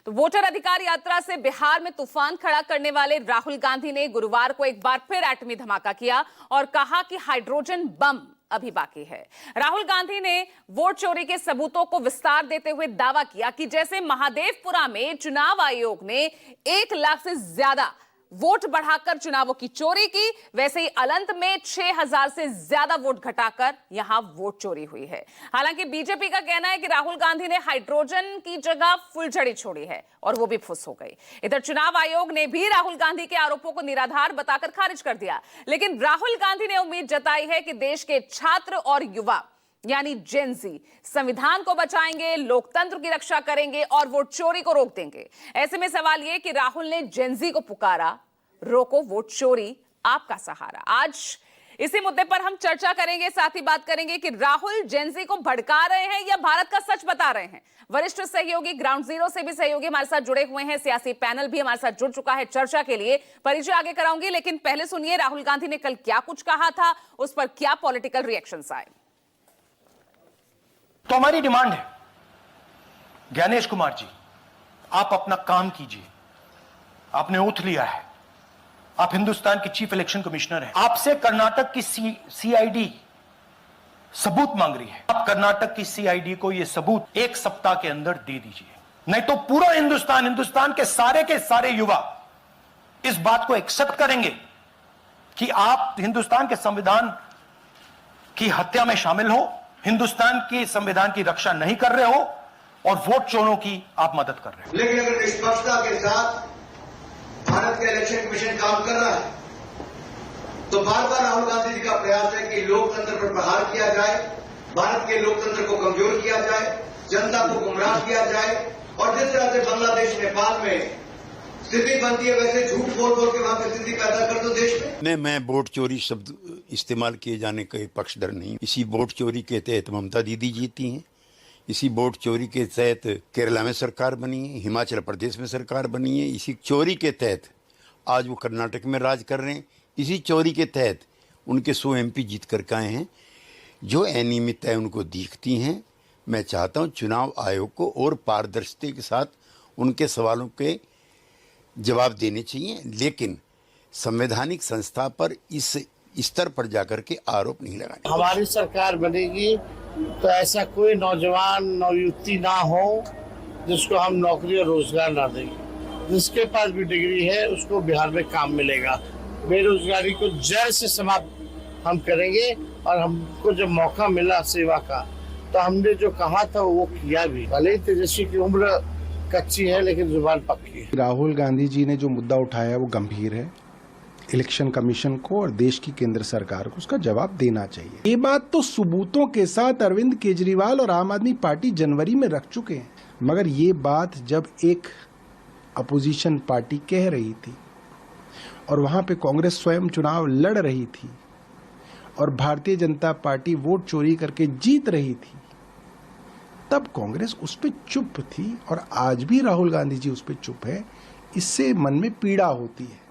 तो वोटर अधिकार यात्रा से बिहार में तूफान खड़ा करने वाले राहुल गांधी ने गुरुवार को एक बार फिर एटमी धमाका किया और कहा कि हाइड्रोजन बम अभी बाकी है। राहुल गांधी ने वोट चोरी के सबूतों को विस्तार देते हुए दावा किया कि जैसे महादेवपुरा में चुनाव आयोग ने 1 लाख से ज्यादा वोट बढ़ाकर चुनावों की चोरी की, वैसे ही अलंत में 6000 से ज्यादा वोट घटाकर यहां वोट चोरी हुई है। हालांकि बीजेपी का कहना है कि राहुल गांधी ने हाइड्रोजन की जगह फुलझड़ी छोड़ी है और वो भी फुस हो गई। इधर चुनाव आयोग ने भी राहुल गांधी के आरोपों को निराधार बताकर खारिज कर दिया, लेकिन राहुल गांधी ने उम्मीद जताई है कि देश के छात्र और युवा यानी जेनजी संविधान को बचाएंगे, लोकतंत्र की रक्षा करेंगे और वोट चोरी को रोक देंगे। ऐसे में सवाल यह कि राहुल ने जेनजी को पुकारा, रोको वोट चोरी, आपका सहारा। आज इसी मुद्दे पर हम चर्चा करेंगे, साथ ही बात करेंगे कि राहुल जेनजी को भड़का रहे हैं या भारत का सच बता रहे हैं। वरिष्ठ सहयोगी ग्राउंड जीरो से भी सहयोगी हमारे साथ जुड़े हुए हैं, सियासी पैनल भी हमारे साथ जुड़ चुका है चर्चा के लिए। परिचय आगे कराऊंगी, लेकिन पहले सुनिए राहुल गांधी ने कल क्या कुछ कहा था, उस पर क्या पॉलिटिकल रिएक्शंस आए। तो हमारी डिमांड है, ज्ञानेश कुमार जी, आप अपना काम कीजिए। आपने ओथ लिया है, आप हिंदुस्तान के चीफ इलेक्शन कमिश्नर हैं। आपसे कर्नाटक की सीआईडी सबूत मांग रही है। आप कर्नाटक की सीआईडी को यह सबूत 1 सप्ताह के अंदर दे दीजिए, नहीं तो पूरा हिंदुस्तान के सारे युवा इस बात को एक्सेप्ट करेंगे कि आप हिंदुस्तान के संविधान की हत्या में शामिल हो, हिंदुस्तान के संविधान की रक्षा नहीं कर रहे हो और वोट चोरों की आप मदद कर रहे हो। लेकिन अगर निष्पक्षता के साथ भारत का इलेक्शन कमीशन काम कर रहा है तो बार बार राहुल गांधी जी का प्रयास है कि लोकतंत्र पर प्रहार किया जाए, भारत के लोकतंत्र को कमजोर किया जाए, जनता को गुमराह किया जाए और जिस तरह से बांग्लादेश नेपाल में स्थिति बनती है वैसे झूठ बोल बोल के वहां पर स्थिति पैदा कर दो देश में। मैं वोट चोरी शब्द इस्तेमाल किए जाने के पक्षधर नहीं। इसी वोट चोरी के तहत ममता दीदी जीती हैं, इसी वोट चोरी के तहत केरला में सरकार बनी है, हिमाचल प्रदेश में सरकार बनी है, इसी चोरी के तहत आज वो कर्नाटक में राज कर रहे हैं, इसी चोरी के तहत उनके 100 MP जीत कर के आए हैं। जो अनियमितताएं उनको दिखती हैं, मैं चाहता हूँ चुनाव आयोग को और पारदर्शिता के साथ उनके सवालों के जवाब देने चाहिए, लेकिन संवैधानिक संस्था पर इस स्तर पर जाकर के आरोप नहीं लगाने। हमारी सरकार बनेगी तो ऐसा कोई नौजवान नवयुवती ना हो जिसको हम नौकरी और रोजगार ना देंगे। जिसके पास भी डिग्री है उसको बिहार में काम मिलेगा। बेरोजगारी को जड़ से समाप्त हम करेंगे और हमको जब मौका मिला सेवा का तो हमने जो कहा था वो किया भी। भले ही तेजस्वी की उम्र कच्ची है लेकिन जुबान पक्की है। राहुल गांधी जी ने जो मुद्दा उठाया वो गंभीर है। इलेक्शन कमीशन को और देश की केंद्र सरकार को उसका जवाब देना चाहिए। ये बात तो सबूतों के साथ अरविंद केजरीवाल और आम आदमी पार्टी जनवरी में रख चुके हैं, मगर ये बात जब एक अपोजिशन पार्टी कह रही थी और वहां पे कांग्रेस स्वयं चुनाव लड़ रही थी और भारतीय जनता पार्टी वोट चोरी करके जीत रही थी, तब कांग्रेस उस पर चुप थी और आज भी राहुल गांधी जी उस पर चुप है। इससे मन में पीड़ा होती है।